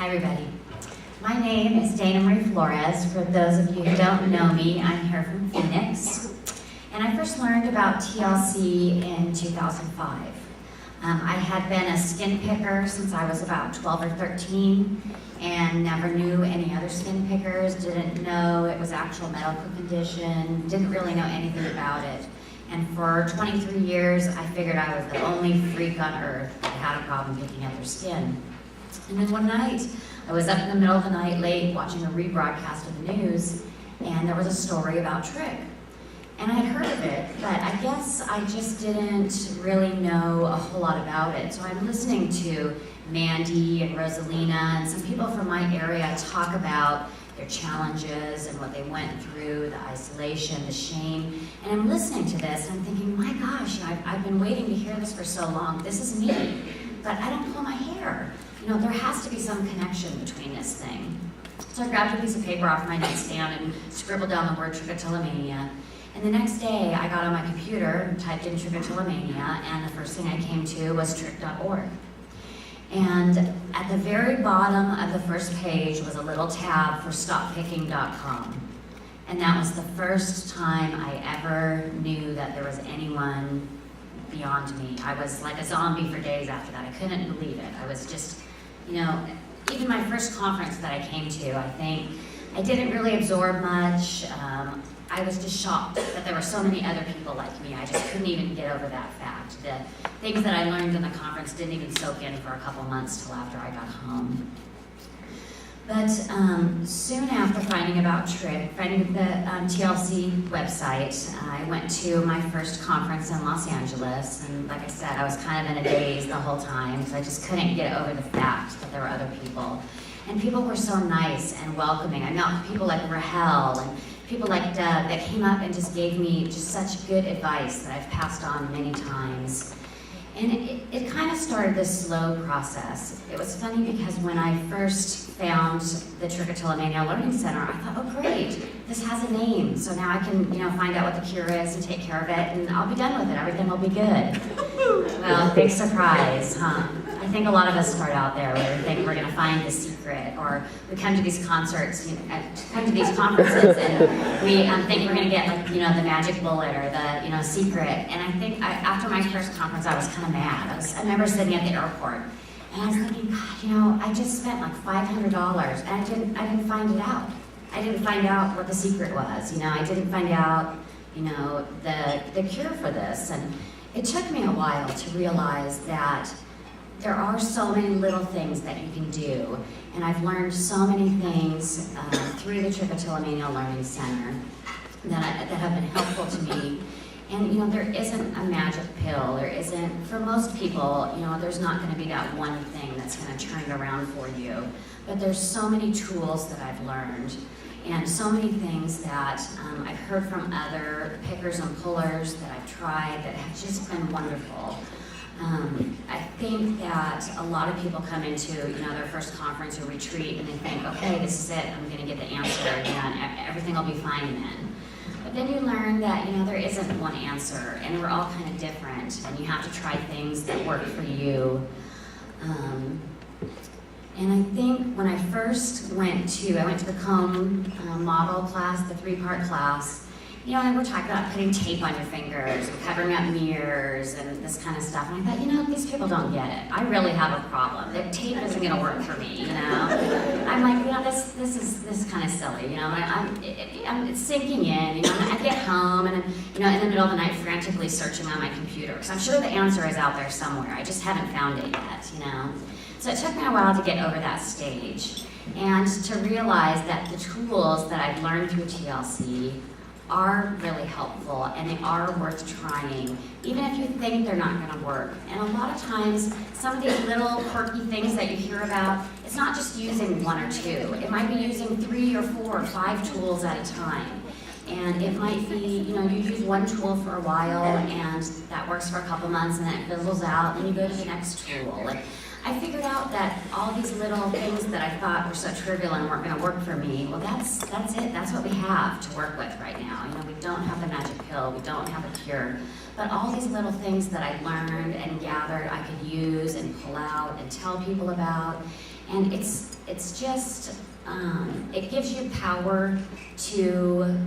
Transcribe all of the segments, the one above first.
Hi everybody. My name is Dana Marie Flores. For those of you who don't know me, I'm here from Phoenix. And I first learned about TLC in 2005. I had been a skin picker since I was about 12 or 13 and never knew any other skin pickers, didn't know it was actual medical condition, didn't really know anything about it. And for 23 years, I figured I was the only freak on earth that had a problem picking at their skin. And then one night, I was up in the middle of the night late watching a rebroadcast of the news, and there was a story about Trick. And I'd heard of it, but I guess I just didn't really know a whole lot about it. So I'm listening to Mandy and Rosalina and some people from my area talk about their challenges and what they went through, the isolation, the shame. And I'm listening to this and I'm thinking, my gosh, I've been waiting to hear this for so long. This is me, but I don't pull my hair. You know, there has to be some connection between this thing. So I grabbed a piece of paper off my nightstand and scribbled down the word Trichotillomania. And the next day, I got on my computer and typed in Trichotillomania, and the first thing I came to was trick.org. And at the very bottom of the first page was a little tab for stoppicking.com. And that was the first time I ever knew that there was anyone beyond me. I was like a zombie for days after that. I couldn't believe it. I was just, you know, even my first conference that I came to, I think, I didn't really absorb much. I was just shocked that there were so many other people like me. I just couldn't even get over that fact. The things that I learned in the conference didn't even soak in for a couple months till after I got home. But soon after finding about Trick, finding the TLC website, I went to my first conference in Los Angeles, and like I said, I was kind of in a daze the whole time, so I just couldn't get over the fact that there were other people. And people were so nice and welcoming. I met people like Rahel and people like Doug that came up and just gave me just such good advice that I've passed on many times. And it kind of started this slow process. It was funny because when I first found the Trichotillomania Learning Center, I thought, oh great, this has a name. So now I can, find out what the cure is and take care of it, and I'll be done with it. Everything will be good. Well, big surprise, huh? I think a lot of us start out there where we think we're gonna find the secret, or we come to these concerts, come to these conferences, and we think we're gonna get like, the magic bullet or the, secret. And I think after my first conference, I was kind of mad. I remember sitting at the airport, and I was thinking, God, I just spent like $500, and I didn't find it out. I didn't find out what the secret was. I didn't find out, the cure for this. And it took me a while to realize that there are so many little things that you can do, and I've learned so many things through the Trichotillomania Learning Center that have been helpful to me. And there isn't a magic pill. There isn't, for most people, there's not going to be that one thing that's going to turn it around for you. But there's so many tools that I've learned, and so many things that I've heard from other pickers and pullers that I've tried that have just been wonderful. I think that a lot of people come into their first conference or retreat and they think, okay, this is it, I'm going to get the answer, and everything will be fine then. But then you learn that there isn't one answer, and we're all kind of different, and you have to try things that work for you. And I think when I first went to the comb model class, the 3-part class, and we're talking about putting tape on your fingers and covering up mirrors and this kind of stuff. And I thought, these people don't get it. I really have a problem. The tape isn't going to work for me, I'm like, this is kind of silly, it's sinking in, I get home and I'm, in the middle of the night frantically searching on my computer, because I'm sure the answer is out there somewhere. I just haven't found it yet, So it took me a while to get over that stage and to realize that the tools that I've learned through TLC are really helpful, and they are worth trying, even if you think they're not going to work. And a lot of times, some of these little quirky things that you hear about, it's not just using 1 or 2. It might be using 3 or 4 or 5 tools at a time. And it might be, you use one tool for a while, and that works for a couple months, and then it fizzles out, and you go to the next tool. I figured out that all these little things that I thought were so trivial and weren't going to work for me, well, that's it. That's what we have to work with right now. We don't have the magic pill. We don't have a cure. But all these little things that I learned and gathered, I could use and pull out and tell people about. And it's it's just, it gives you power to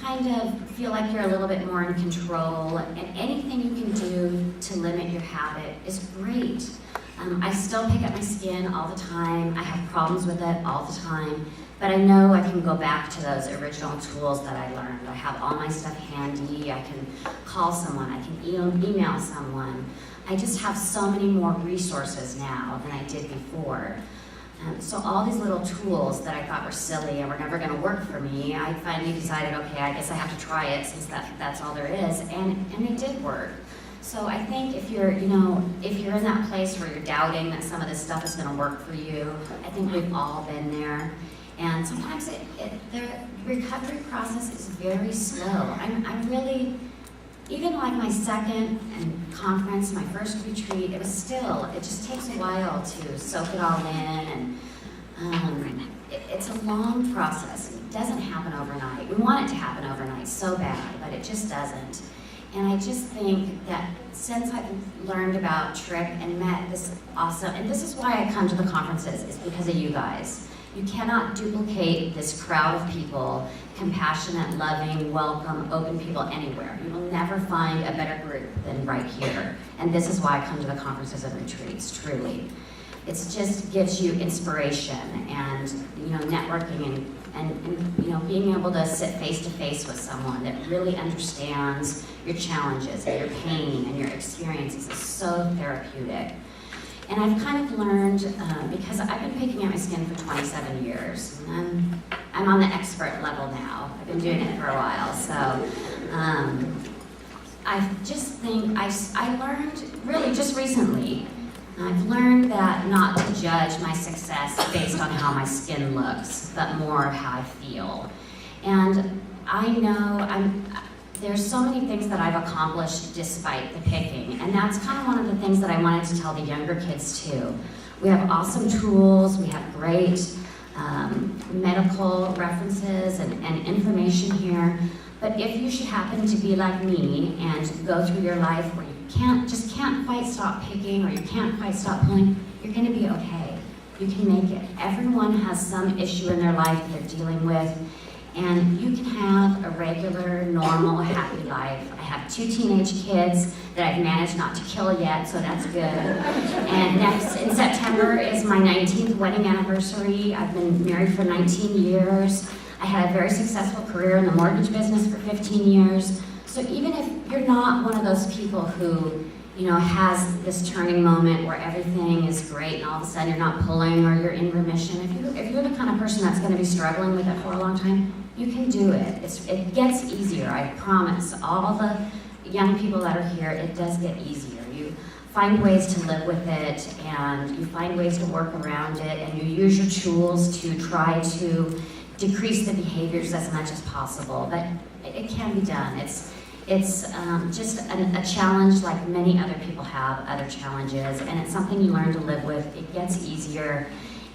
kind of feel like you're a little bit more in control, and anything you can do to limit your habit is great. I still pick at my skin all the time. I have problems with it all the time, but I know I can go back to those original tools that I learned. I have all my stuff handy. I can call someone. I can email someone. I just have so many more resources now than I did before. So all these little tools that I thought were silly and were never going to work for me, I finally decided, okay, I guess I have to try it since that's all there is, and it did work. So I think if you're in that place where you're doubting that some of this stuff is going to work for you, I think we've all been there. And sometimes the recovery process is very slow. I'm really, even like my second conference, my first retreat, it just takes a while to soak it all in, and it's a long process. It doesn't happen overnight. We want it to happen overnight so bad, but it just doesn't. And I just think that since I've learned about Trick and met this awesome, and this is why I come to the conferences, is because of you guys. You cannot duplicate this crowd of people, compassionate, loving, welcome, open people anywhere. You will never find a better group than right here. And this is why I come to the conferences and retreats, truly. It just gives you inspiration and networking and being able to sit face to face with someone that really understands your challenges and your pain and your experiences is so therapeutic. And I've kind of learned, because I've been picking at my skin for 27 years, and I'm on the expert level now. I've been doing it for a while, so I just think I learned really just recently. I've learned that not to judge my success based on how my skin looks, but more how I feel. And I know there's so many things that I've accomplished despite the picking, and that's kind of one of the things that I wanted to tell the younger kids too. We have awesome tools, we have great medical references and information here, but if you should happen to be like me and go through your life where you just can't quite stop picking or you can't quite stop pulling, you're going to be okay. You can make it. Everyone has some issue in their life that they're dealing with, and you can have a regular, normal, happy life. I have 2 teenage kids that I've managed not to kill yet, so that's good. And in September is my 19th wedding anniversary. I've been married for 19 years. I had a very successful career in the mortgage business for 15 years. So even if you're not one of those people who, has this turning moment where everything is great and all of a sudden you're not pulling or you're in remission, if you're the kind of person that's going to be struggling with it for a long time, you can do it. It gets easier, I promise. All the young people that are here, it does get easier. You find ways to live with it, and you find ways to work around it, and you use your tools to try to decrease the behaviors as much as possible. But it can be done. It's just a challenge like many other people have other challenges, and it's something you learn to live with. It gets easier,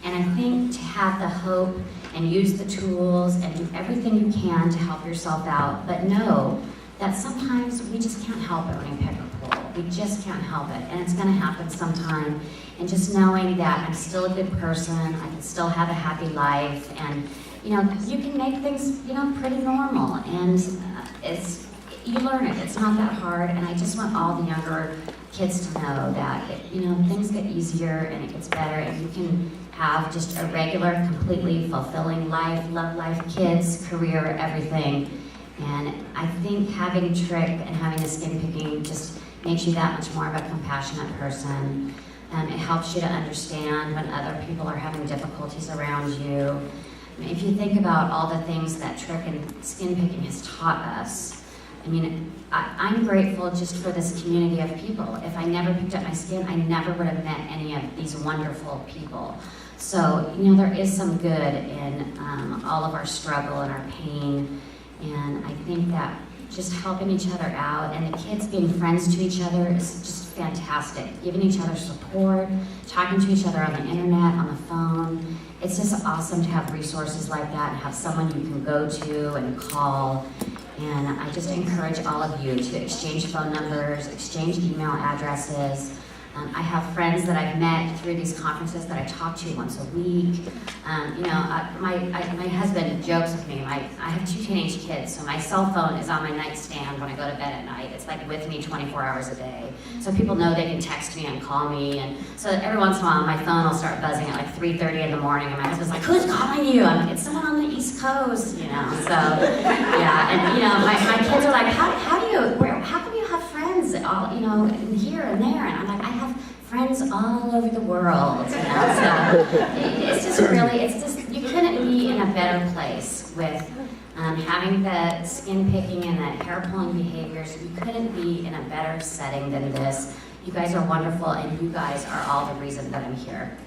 and I think to have the hope and use the tools and do everything you can to help yourself out, but know that sometimes we just can't help it when we pick or pull. We just can't help it, and it's going to happen sometime. And just knowing that I'm still a good person, I can still have a happy life, and you can make things pretty normal, and you learn it. It's not that hard, and I just want all the younger kids to know that things get easier and it gets better, and you can have just a regular, completely fulfilling life, love life, kids, career, everything. And I think having Trick and having the skin picking just makes you that much more of a compassionate person. It helps you to understand when other people are having difficulties around you. If you think about all the things that Trick and skin picking has taught us, I'm grateful just for this community of people. If I never picked up my skin, I never would have met any of these wonderful people. So, there is some good in all of our struggle and our pain, and I think that just helping each other out and the kids being friends to each other is just fantastic. Giving each other support, talking to each other on the internet, on the phone. It's just awesome to have resources like that and have someone you can go to and call. And I just encourage all of you to exchange phone numbers, exchange email addresses. I have friends that I've met through these conferences that I talk to once a week. My husband jokes with me. I have 2 teenage kids, so my cell phone is on my nightstand when I go to bed at night. It's like with me 24 hours a day. So people know they can text me and call me. And so every once in a while, my phone will start buzzing at like 3:30 in the morning, and my husband's like, "Who's calling you?" I'm like, "It's someone on the East Coast," So yeah, and my kids are like, how come you have friends all here and there? And I'm like, I have friends all over the world, So it's just you couldn't be in a better place with having the skin picking and the hair pulling behaviors. You couldn't be in a better setting than this. You guys are wonderful, and you guys are all the reason that I'm here.